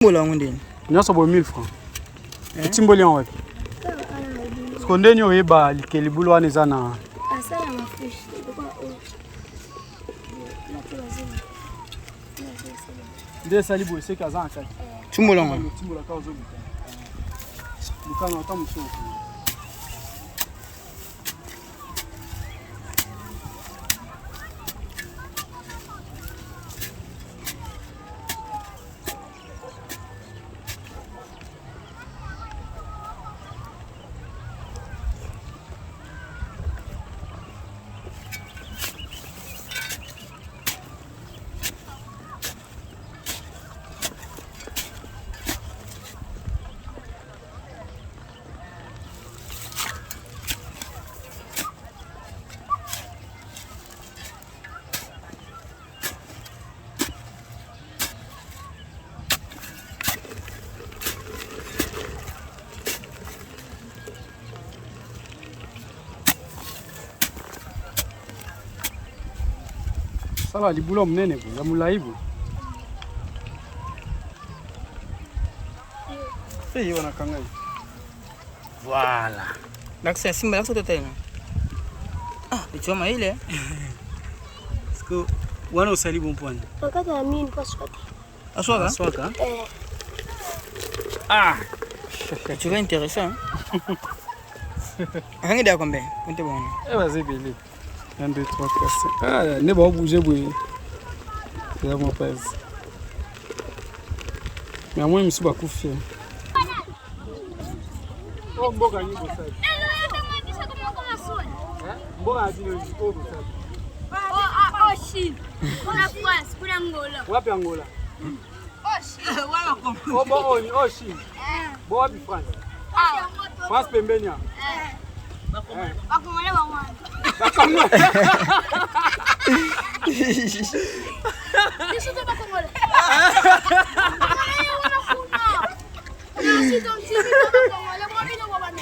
Mbola ngondeni. Nyoso bo 1000 francs. Etimboli en wapi? Skondeni oyeba likeli bulu wana eza na asala mafushi. Nde sali bo ese kaza akaki. Tumbola ngondeni. Timbola ka ozo buka. Buka na tamuso. Sala libula mnene bo ya mulaibu. Hey wana kangai. Voilà. L'accès simba l'accès total. Ah, tu vois ile. Est-ce que wana usali bon point. Wakati ya mimi kwa swati. Aswaka? Swaka. Ah. Tu vois intéressant. Akangi da combien? Comptez bon. Eh vas-y Billy. 1 2 3 4 5. Ah, ne ba bouger boy. C'est mon pèse. Mais moi je suis pas confiant. Oh mboga ni bosa. Mboga azile ziko bosa. Oh Chine. Kuna France, kuna Angola. Wapi Angola? Oh Chine. Wala kwa. Oh bo ni oh Chine. Bo wapi France? France pembeni ya. Bakumole mwana. Nisho to bakumole.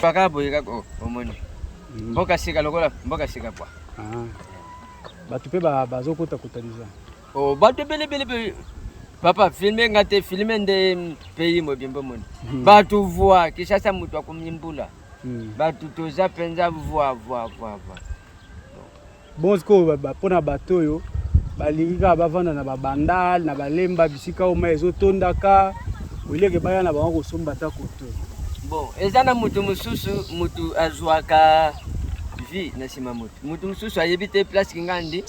Paka boy kako omoni. Mboka sika lokola mboka sika kwa. Batu pe bazokota kotaliza. Oh batu bele papa filmer ngate filmer nde pays mo bimbo moni. Batu voix kisha sa mutu akumnyimbula. Batu toza penza voix. Bon ko pona bato yo balingika bavanda na babandal na balemba bisika oma ezotondaka oleke baya na bango kosomba ta koto. Bon, ezana mutu mususu mutu azwaka vi na sima mutu mususu ayebite place kingandi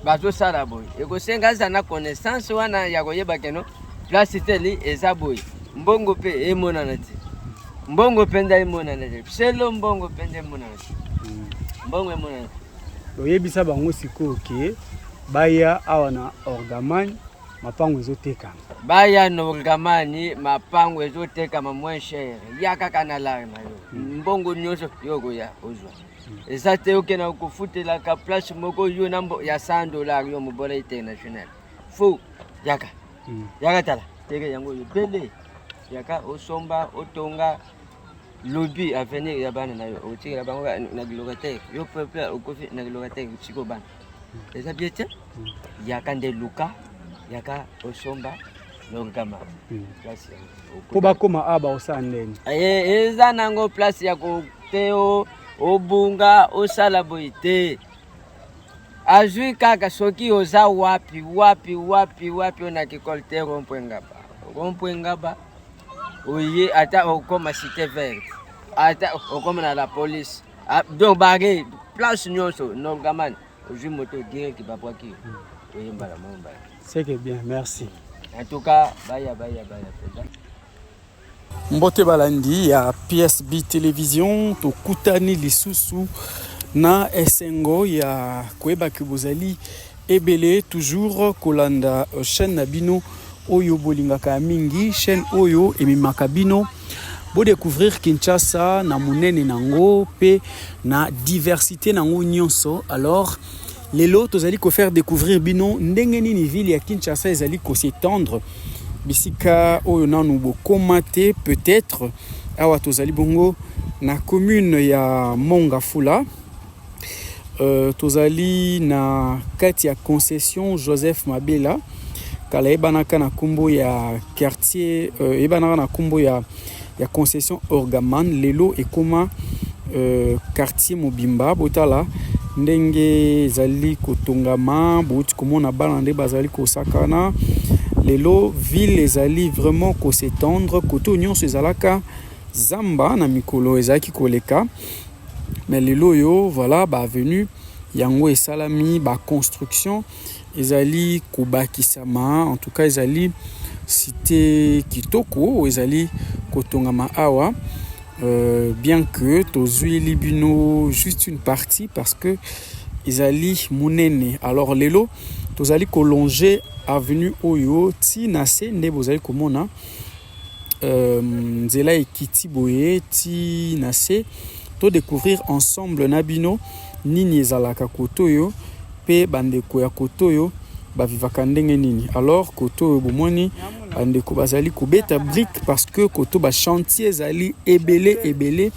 bazo sala boy ekosenga zana connaissance wana ya koyeba keno place teli eza boy mbongo pe emonana ti mbongo penda emonana ti selo mbongo penda emonana ti mbongo emonana oyebisa bango siko ke baya awa na Orgamani mapango ezoteka baya na Orgamani mapango ezoteka moins cher yaka kanala na yo mbongo nyoso yoko ya ozwa ezate oke na kufutela ka place moko yo nambo ya $100 yo mobola international fo yaka tala teke yango yo pele yaka osomba otonga lobby avenir ya bana na yo otikela bango na locataire yo peuple okofi na locataire chiko bana eza biete yaka nde luka yaka osomba longama place po bakoma aba osandeni eza nango place ya ko teo obunga osala boite azui kaka soki oza wapi ona kikolte rompwengaba oye ata okoma cité verte ata okoma na la police donc bagé place nyonso normalement ozui moto direct babwaki oyemba la momba. C'est que bien, merci. En tout cas baya. Mbote balandi ya PSB Télévision to kutani lisusu na esengo ya koyeba ke bozali ebele toujours kolanda chaîne na bino oyo bolingaka mingi chaîne oyo emimaka bino bo découvrir Kinshasa na munene nango pe na diversité nango nyonso. Alors lelo tozali ko faire découvrir bino ndenge nini ville ya Kinshasa ezali ko s'étendre bisika oyo nanu bokomate peut-être awa tozali bongo na commune ya Mongafula tozali na kati ya concession Joseph Mabela kala ebanaka na kumbo ya quartier ebanaka na kumbo ya concession Orgaman lelo ekoma quartier Mobimba botala ndenge ezali kotongama bouti komona bana nde bazali kosakana lelo ville ezali vraiment s'étendre koto nyonso ezalaka zamba na mikolo ezaki koleka mais lelo yo voilà ba avenue yango esalami ba construction ezali kobakisama en tout cas ezali cité kitoko ezali kotongama awa bien que tozui libino juste une partie parce que ezali munene alors lelo tozali kolonge avenue oyo ti nase nde bozali komona nzela ekiti boye ti nase to découvrir ensemble nabino nini ezalaka kotoyo pe bandeko ya kotoyo bavivaka ndenge nini alors kotoyo bomoni bandeko bazali kobeta brique parce que koto ba chantier ezali ebele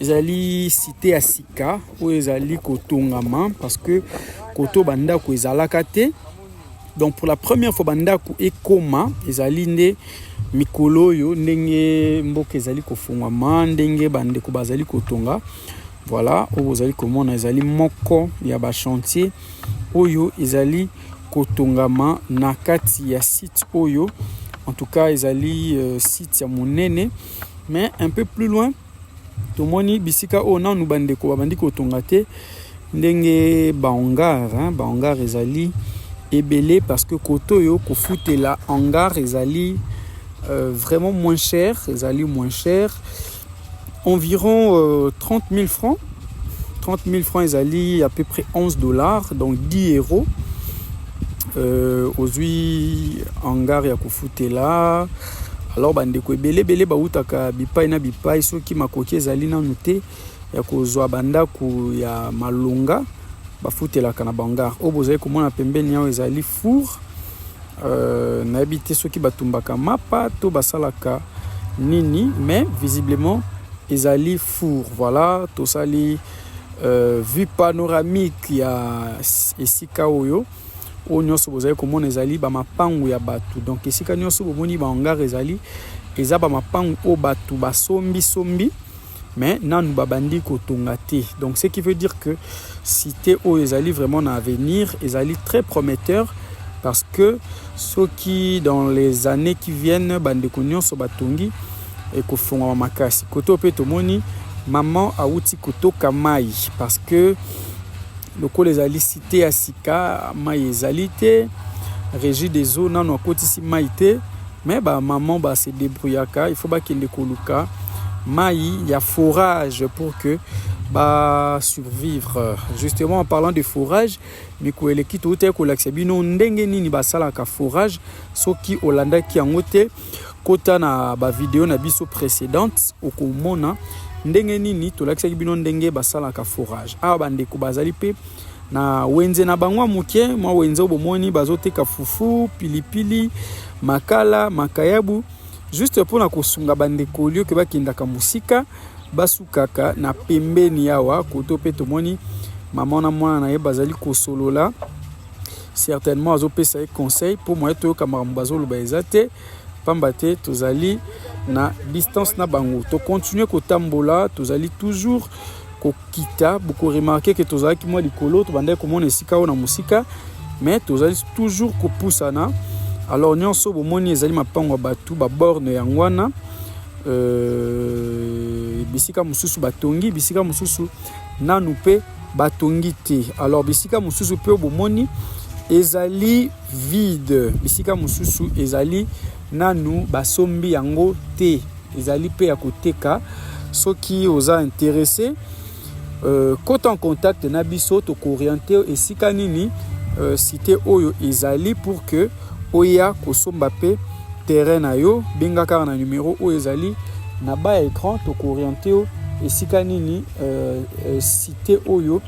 ezali cité ya sika oyo ezali kotongama parce que koto bandako ezalaka te donc pour la première fois bandako ekoma ezali nde mikolo yo ndenge mboka ezali kofungwama ndenge bandeko bazali kotonga voilà oyo bozali komona ezali moko ya ba chantier oyo ezali kotongama na kati ya site oyo en tout cas ezali site ya monene mais un peu plus loin tomoni bisika oyo nanu bandeko babandi kotonga te ndenge bahangar ezali ebele parce que koto yo kofutela hangar ezali vraiment moins cher environ 30 000 francs ezali à peu près $11 donc 10 euros ozui hangar ya kofutela alors bandeko ebele bautaka bipai na bipai soki makoki ezali nanu te ya kozwa bandako ya malonga bafutelaka na bangar oyo bozali komona pembeni yao ezali four nayebi te soki batumbaka mapa to basalaka nini mais visiblement ezali four voilà tosali vue panoramique ya esika oyo nyonso bozali komona ezali bamapangu ya batu donc esika nyonso bomoni bahangar ezali eza bamapangu oyo batu basombi mais nanu babandi kotonga te donc ce qui veut dire que cité oyo ezali vraiment na avenir ezali très prometteur parce que ceux qui dans les années qui viennent bandeko nyonso batongi ekofungwa makasi koto pe tomoni maman auti kotoka mai parce que loko ezali cité ya sika mai ezali te régie des eaux nanu akotisi mai te mais ba maman ba se débrouillaka il faut bakende koluka mai ya forage pour que ba survivre justement en parlant de forage miko eleki to te ko lakse bino ndenge nini basalaka forage soki olandaki yango te kota na ba vidéo na biso précédente okomona ndenge nini to lakse bino ndenge basalaka forage a bandeko bazali pe na wenze na bangwa muke mwa wenze obomoni bazoteka fufu pilipili makala makayabu juste pour na kosunga bandeko lio ke bakindaka musika basukaka na pembeni yawa koto pe tomoni maman na mwana na ye bazali kosolola certainement azopesa ye conseil pour moi to kamarambo bazoloba ezate pamba te tozali na distance na bango to continuer kotambola tozali toujours kokita beaucoup remarquer que tozali ki mwa likolo to bande komona esika ona musika mais tozali toujours kopusana alors nyonso bomoni ezali mapango batu ba borne yangwana bisika mususu batongi bisika mususu nanu pe batongi te alors bisika mususu pe bomoni ezali vide bisika mususu ezali nanu basombi yango te ezali pe ya koteka soki oza intéressé quand en contact na biso to orienter esika nini cité oyo ezali pour que oya kosomba pe terrain na yo benga kaka na numéro oyo ezali na ba écran to orienter esika nini cité oyo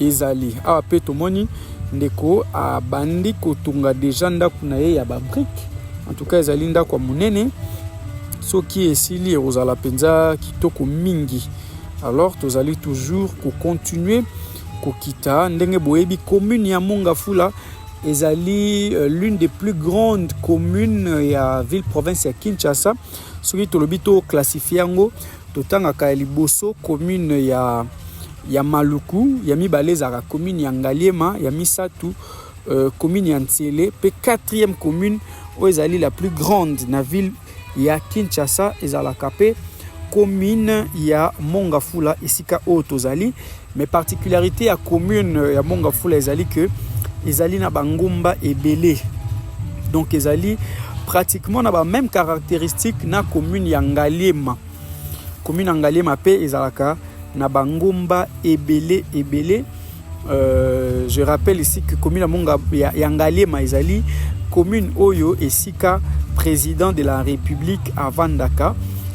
ezali a pe tomoni ndeko a bandi kotunga déjà ndako na ye ya ba brique en tout cas ezali ndako munene soki esili ozala penza kitoko mingi alors tozali toujours ko continuer kokita ndenge boyebi commune ya Mongafula ezali l'une des plus grandes communes ya ville province ya Kinshasa. Soki tolobi to classifier yango totangaka liboso commune ya Maluku, ya mibale ezaka commune ya Ngaliema, ya misatu commune ya Ntiele, pe 4e commune oyo ezali la plus grande na ville ya Kinshasa ezalaka pe commune ya Mongafula esika oyo tozali. Mais particularité ya commune ya Mongafula ezali que ezali na bangomba ebele, donc ezali pratiquement na ba même caractéristique na commune ya Ngaliema. Commune ya Ngaliema pe ezalaka na bangomba ebele. Je rappelle ici que commune ya Ngaliema ezali commune oyo esika président de la République avandaka,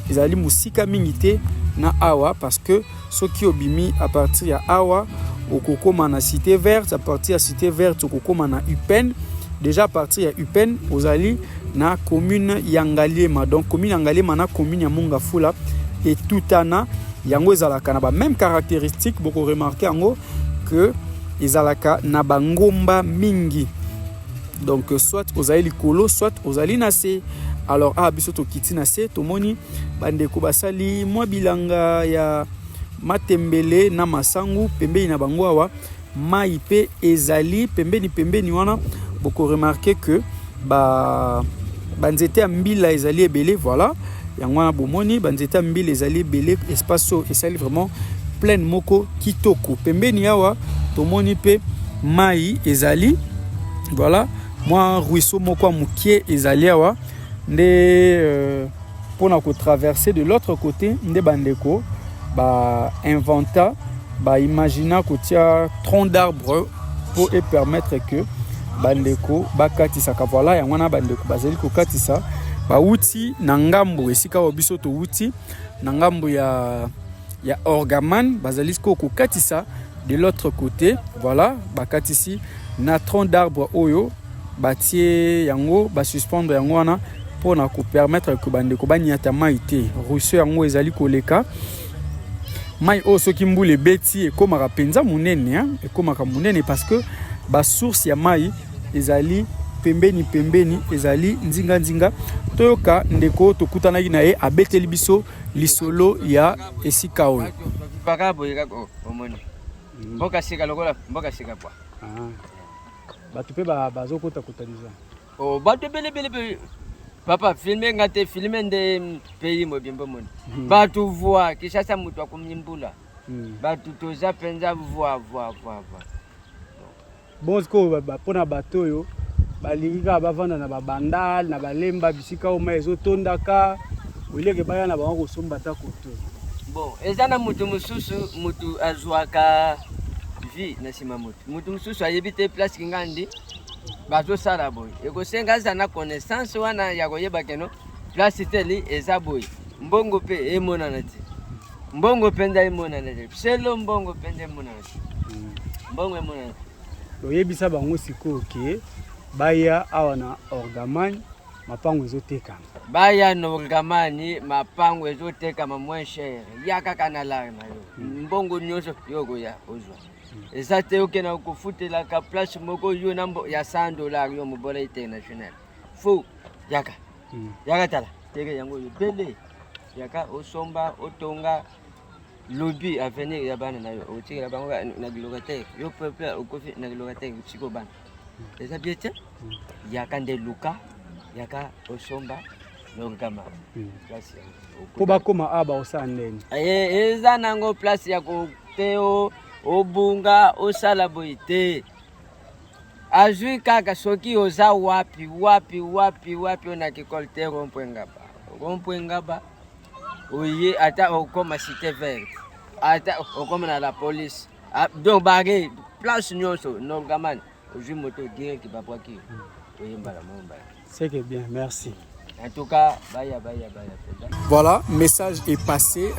ezali musika mingite na awa, parce que soki obimi à partir ya awa okokoma na cité verte, à partir ya cité verte okokoma na UPEN, déjà à partir ya UPEN ozali na commune ya Ngaliema. Donc commune ya Ngaliema na commune ya Mongafula et tutana yango ezalaka na ba même caractéristique, boko remarquer yango que ezalaka na bangomba mingi. Donc soit ozali likolo, soit ozali na se. Alors biso to kiti na se tomoni bandeko basali mwa bilanga ya matembele na masangu pembeni na bango awa mai pe ezali pembeni wana. Boko remarquer que banzete ya mbila ezali ebele, voilà yango wana bomoni banzete ya mbila ezali ebele, espace ezali vraiment plein moko kitoko. Pembeni awa tomoni pe mai ezali, voilà moi ruisseau moko mukie ezali awa nde pour traverser de l'autre côté nde bandeko inventa imagina kotia tronc d'arbre pour permettre que bandeko bakatisaka, voilà yango na bandeko bazali kokatisa uti na ngambo esika obiso to uti na ngambo ya Orgaman bazali kokatisa de l'autre côté, voilà bakatisi na tronc d'arbre oyo batie yango suspendre yango wana pour na ko permettre que bandeko banyata mai te. Ruisseau yango ezali koleka mai o soki mbule beti ekomaka penza munene, ekomaka munene parce que source ya mai ezali pembeni ezali nzinga toyoka ndeko tokutanaki na ye abeteli biso lisolo ya esika oyo pakabo yekako omoni mboka sika lokola mboka sika kwa batu pe bazokota kutaniza batu bele papa filmer ngate filmer nde pays mobimbo moni batu voix kishasa mutu akumnyimbula batu toza penza voix bozko pona bato yo balingika bavanda na babandal na balemba bisika oma ezotondaka oleke baya na bango kosomba ta koto. Bon ezana mutu mususu mutu azwaka vie na sima mutu mususu ayebite place kingandi bazo sala boy ekosenga zana connaissance wana ya koyeba keno place teli eza boy mbongo pe emona nati mbongo penda emona nati selo mbongo penda emona nati mbongo emona nati oyebisa bango siko ke baya awa na Orgaman mapango ezoteka baya na Orgaman mapango ezoteka ma moins cher yaka kana la na yo mbongo nyoso yoko ya ozwa ezate okena kufutela ka place moko yo nambo ya $100 yo mobola international fo yaka tala teke yango yo pele yaka osomba otonga lobby avenir ya bana na yo otikela bango na locataire yo peuple okofi na locataire chiko bana eza biete yaka nde luka yaka osomba nongama place po bakoma aba osandeni eza nango place ya ko teo obunga osala boite azui kaka soki oza wapi ona kikolte rompwengaba oye ata okoma cité verte ata okoma na la police donc bagay place nyonso normalement ozui moto direct babwaki oyembala momba. C'est que bien, merci. En tout cas, baya. Voilà, message est passé.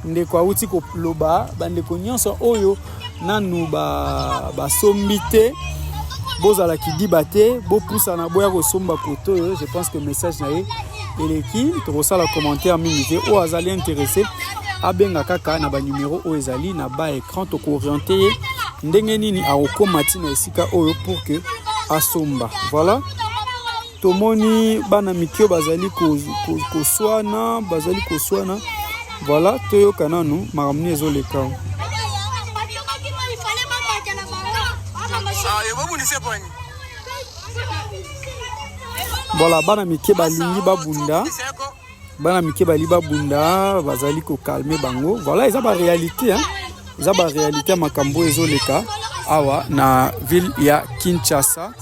Ndeko auti ko loba bandeko nyonso oyo nanu ba sombite bozala ki dibate bo pousa na boya ko somba koto yo. Je pense que message na ye eleki to sala commentaire minute o azali intéressé abenga kaka na ba numéro o ezali na ba écran to ko orienter ndenge nini akokoma tina esika oyo pour que asomba. Voilà. Tomoni bana mikio bazali koswana, bazali koswana. Voilà, toyoka nanu makamni ezoleka. Voilà, bana mike balingi babunda. Bana mike bali babunda, bazali ko calmer bango. Voilà, eza ba réalité hein. Eza ba réalité makambo ezoleka awa na ville ya Kinshasa.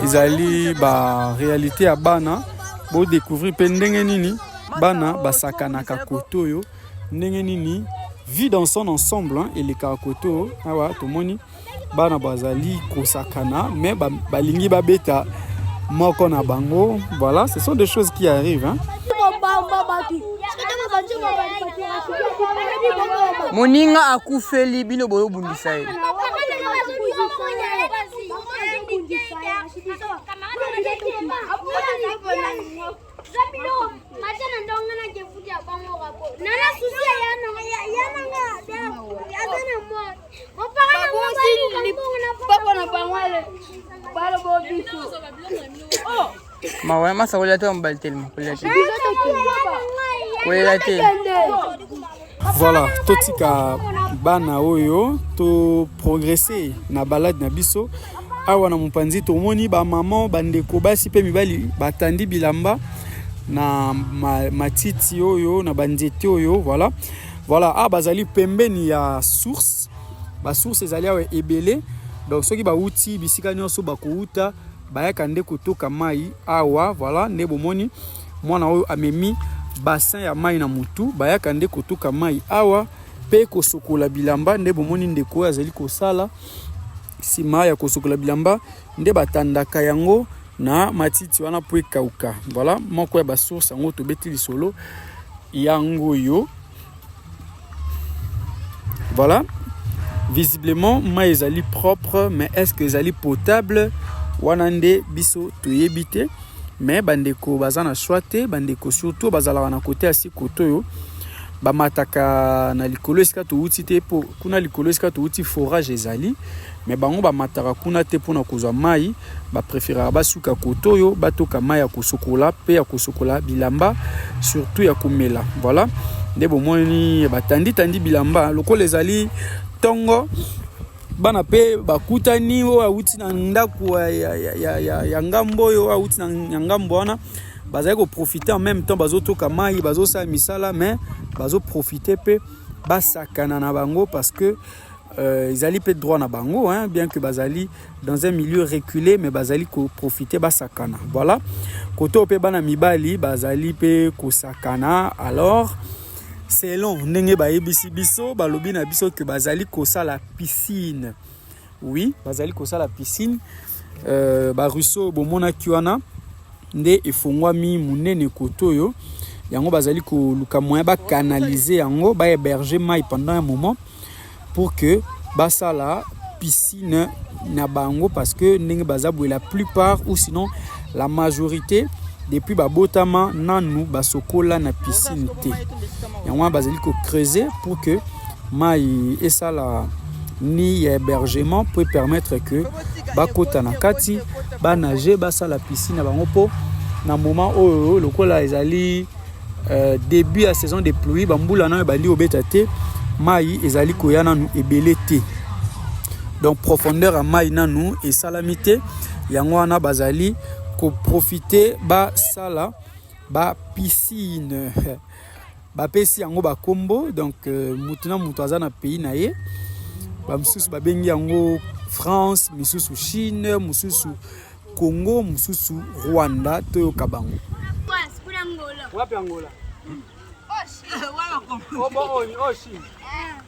Ezali ba réalité ya bana bo découvrir pe ndenge nini bana basakana ka koto yo ndenge nini vie dans son ensemble hein, et les kakoto awa tomoni bana bazali kosakana mais balingi babeta moko na bango. Voilà, ce sont des choses qui arrivent hein. Moninga akufeli bino boyo bundisa ye. Mawa masa wala to mbaltel mo voilà, totika bana oyo to progresser na balade na biso awa na mopanzi tomoni ba maman bandeko basi pe mibali batandi bilamba na matiti oyo na banzete oyo. Voilà, voilà, bazali pembeni ya source, ba source ezali awa ebele, donc soki ba uti bisika nyonso bakouta bayaka nde kotoka mai awa. Voilà, nde bomoni mwana oyo amemi bassin ya mai na mutu bayaka nde kotoka mai awa pe kosokola bilamba. Nde bomoni ndeko azali kosala sima ya kosokola bilamba nde batandaka yango na matiti wana po ekauka. Voilà, moko ya ba source yango tobeti lisolo yango yo. Voilà, visiblement mai ezali propre, mais est-ce que ezali potable wana nde biso toyebite. Mais bandeko bazana choite, bandeko surtout bazala na côté asi koto yo bamataka na likolo esika to uti te po kuna likolo esika to uti forage ezali, mais bango bamataka kuna te pona kozwa mai, ba préférer basuka koto yo batoka mai ya kosokola pe ya kosokola bilamba surtout ya komela. Voilà, nde bomoni batandi bilamba lokolo ezali tongo bana pe bakutani o auti na ndako ya ngambo oyo auti na ngambo wana bazali ko profiter en même temps bazotoka mai bazosa misala, mais bazo profiter pe basakana na bango parce que ils allaient pe droit na bango hein, bien que bazali dans un milieu reculé, mais bazali ko profiter basakana. Voilà, koto pe bana mibali bazali pe kosakana. Alors selon ndenge bayebisi biso balobi na biso que bazali kosala piscine. Oui, bazali kosala piscine. Ba russo bomona kiwana nde efongwami munene koto yo yango bazali ko luka moyen ba canaliser yango ba héberger mai pendant un moment pour que basala piscine na bango, parce que ndenge bazabwe la plupart ou sinon la majorité depuis babotama nanu basokola na piscine te yango bazali ko creuser pour que mai esala ni hébergement peut permettre que bakota na kati ba nager basala piscine bango po na moment oyo lokola ezali début à saison de pluie bambula na bali obeta te mai ezali koyana nu ebele te, donc profondeur à mai nanu et salamité yango wana bazali ko profiter ba sala ba piscine ba pesi yango ba kombo. Donc mutuna mutu azana pays na ye ba mususu ba bengi yango France, mususu Chine, mususu Congo, mususu Rwanda to kabango. Wapi Angola? Oshi.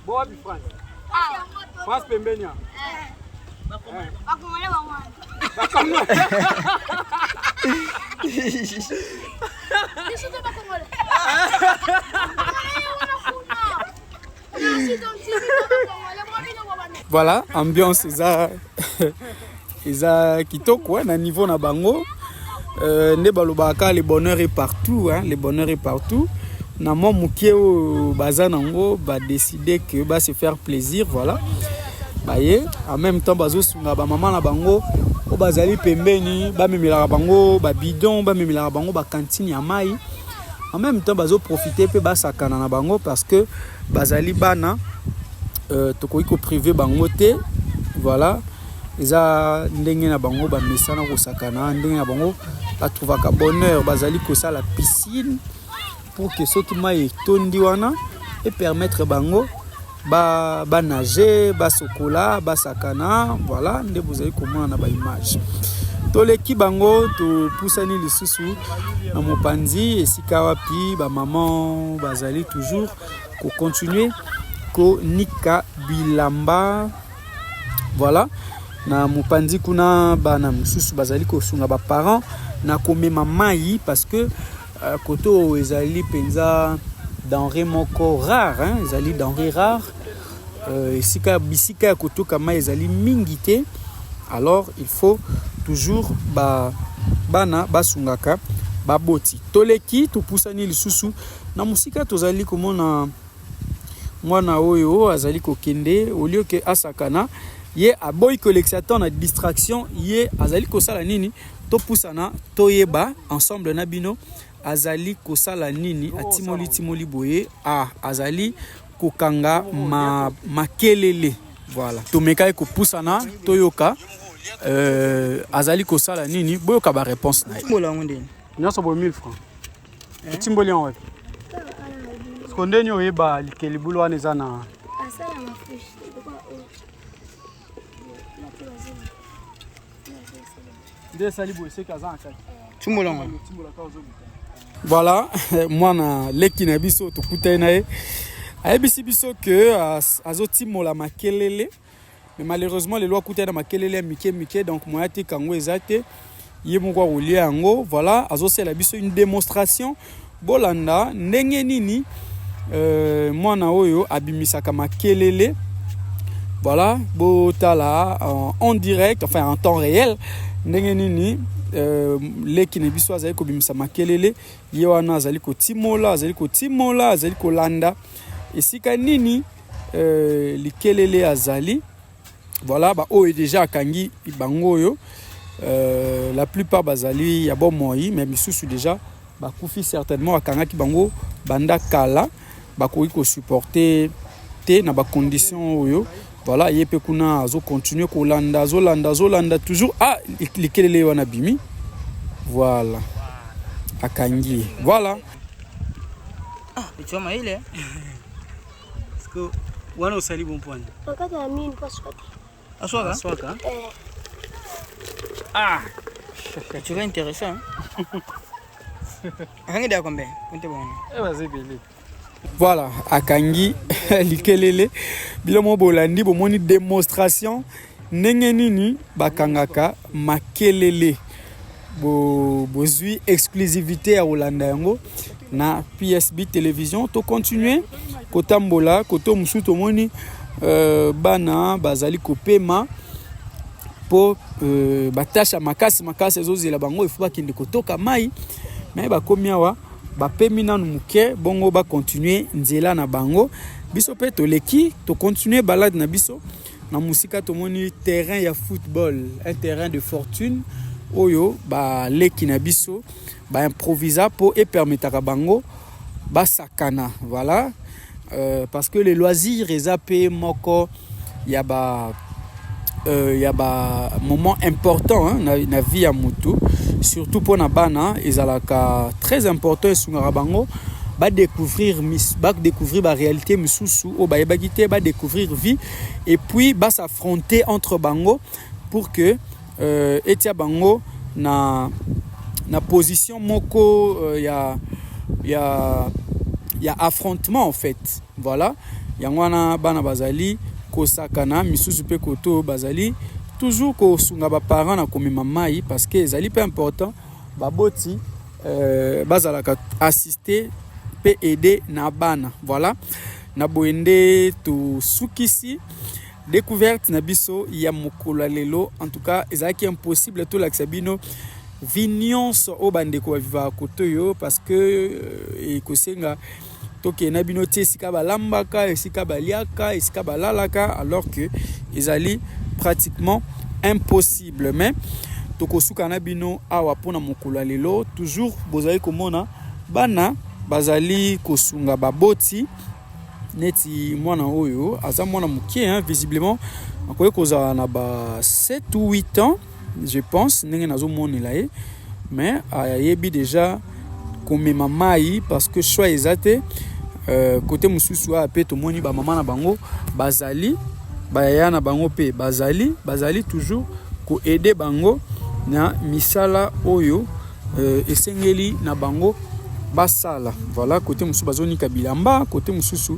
Bo wapi France? France pembeni. Voilà, ambiance eza kitoko na niveau na bango. Ne balobaka le bonheur est partout hein, le bonheur est partout. Na mo mukie o bazanango ba décider que ba se faire plaisir. Voilà, baye en même temps bazo sunga ba maman na bango o bazali pembeni ba memela bango ba bidon ba memela bango ba cantine ya mai en même temps bazo profiter pe ba sakana na bango parce que bazali bana tokoki ko privé bango te voilà eza ndenge na bango ba mesana ko sakana ndenge na bango ba trouvaka bonheur bazali ko sala piscine pour que ceux qui mai tondi wana et permettre bango ba nager ba sokola ba sakana voilà nde vous allez comment na ba image toleki bango to pusani lisusu na mopanzi esika wapi ba maman bazali toujours ko continuer ko nika bilamba voilà na mopanzi kuna bana mususu bazali ko sunga ba parents na komema mai parce que koto ezali penza denrée moko rare hein ezali denrée rare esika bisika ya koto kama ezali mingi te alors il faut toujours bana basungaka baboti toleki topusani lisusu na musika tozali komona mwana oyo azali kokende au lieu que asakana ye aboy collectateur na distraction ye azali kosala nini topusana toyeba ensemble na bino azali kosala nini atimoli boye azali kokanga makelele voilà tomeka kopusana toyoka azali kosala nini boyoka ba réponse na Mola ngondeni. nyonso bo 1000 francs etimboli en wapi skondeni oyeba likeli bulo wana eza na Asala mafushi. nde sali boye seka za akati Tumbola ngondeni. voilà mwana leki na biso tokutani na ye ayebisi biso que azotimola makelele mais malheureusement les lois kutana makelele mike donc moya te kango ezate ye moko kolia yango voilà azosela biso une démonstration bolanda ndenge nini mwana oyo abimisaka makelele voilà botala en direct enfin en temps réel ndenge nini leki na biso azali kobimisa makelele ye wana azali kotimola azali kolanda esika nini likelele azali voilà ba oyo déjà akangi bango oyo la plupart bazali ya bomoi mais misusu déjà bakufi certainement akangaki bango banda kala bakoki ko supporter te na ba condition oyo voilà ye pe kuna azo continuer kolanda zolanda toujours likelele wana bimi voilà akangi voilà Tu vois ile parce que wana usali bon point Wakati ya mimi kwa swati. aswaka tu vois intéressant akangi da kombe nte bon vas-y beli voilà akangi likelele bilomo bolandi bomoni démonstration ndenge nini bakangaka makelele bozwi exclusivité ya Olanda yango na PSB télévision to continuer kotambola koto musu tomoni bana bazali kopema po batasha makasi ezozela bango il faut bakende kotoka mai mais bakomi awa bapemi nanu muke bongo ba continuer nzela na bango biso pe toleki to continuer balade na biso na musika tomoni terrain ya football un terrain de fortune oyo ba leki na biso ba improvisa po et permettra bango ba sakana voilà parce que les loisirs ezapé moko ya ba moment important hein, na vie ya mutu surtout pour na bana ezalaka très important esungaka bango ba découvrir ba réalité misusu o ba yebakite ba découvrir vie et puis ba s'affronter entre bango pour que etia bango na position moko ya affrontement en fait voilà yangwana bana bazali kosakana misusu pe koto bazali toujours ko sunga ba parents na komema mai parce que ezali peu important baboti bazalaka assister pe aider na bana voilà na boende to sukisi découverte na biso ya mokolo lelo en tout cas ezaki impossible to laksabino vinyons o bandeko viva kotoyo parce que ekosenga toke na bino te esika balambaka esika baliaka esika balalaka alors que ezali pratiquement impossible. Mais tokosuka na bino awa pona mokolo lelo toujours bozali komona bana bazali kosunga baboti neti mwana oyo aza mwana mukie visiblement akoye kozala na ba 7 ou 8 ans je pense ndenge nazomonela ye mais ayebi déjà komema mai parce que choix ezate côté mususu ape tomoni ba mama na bango bazali baya na bango pe bazali toujours ko aider bango na misala oyo esengeli na bango basala. Voilà, côté mususu bazonika bilamba, côté mususu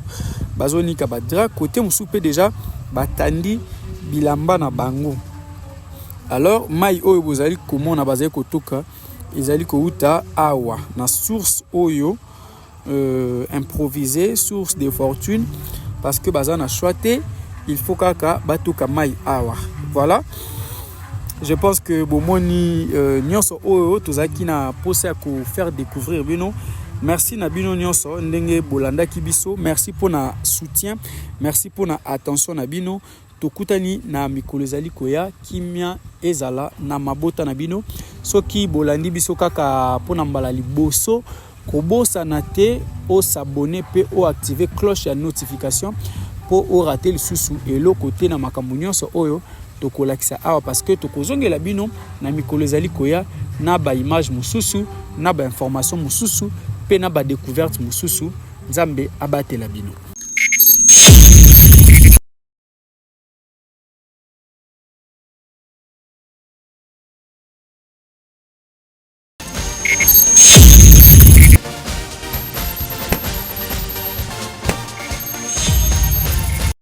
bazonika badra, côté mususu pe déjà batandi bilamba na bango. Alors mai oyo bozali komona bazali kotoka ezali kouta awa na source oyo improvisée, source de fortune parce que bazana choité il faut kaka batuka mai awa. Voilà, je pense que bomoni nyonso oyo tozaki na posé à faire découvrir bino. Merci na bino nyonso ndenge bolanda kibiso, merci pour na soutien, merci pour na attention na bino. Tokutani na mikolo ezali koya kimia ezala na mabota na bino soki bolandi biso kaka pona mbala liboso kobosa na te o s'abonner pe o activer cloche ya notification pour o rater le susu et le côté na makambo nyonso oyo tokolakisa awa parce que tokozongela bino na mikolo ezali koya na ba image mususu na ba information mususu pe na ba découverte mususu nzambe abatela bino.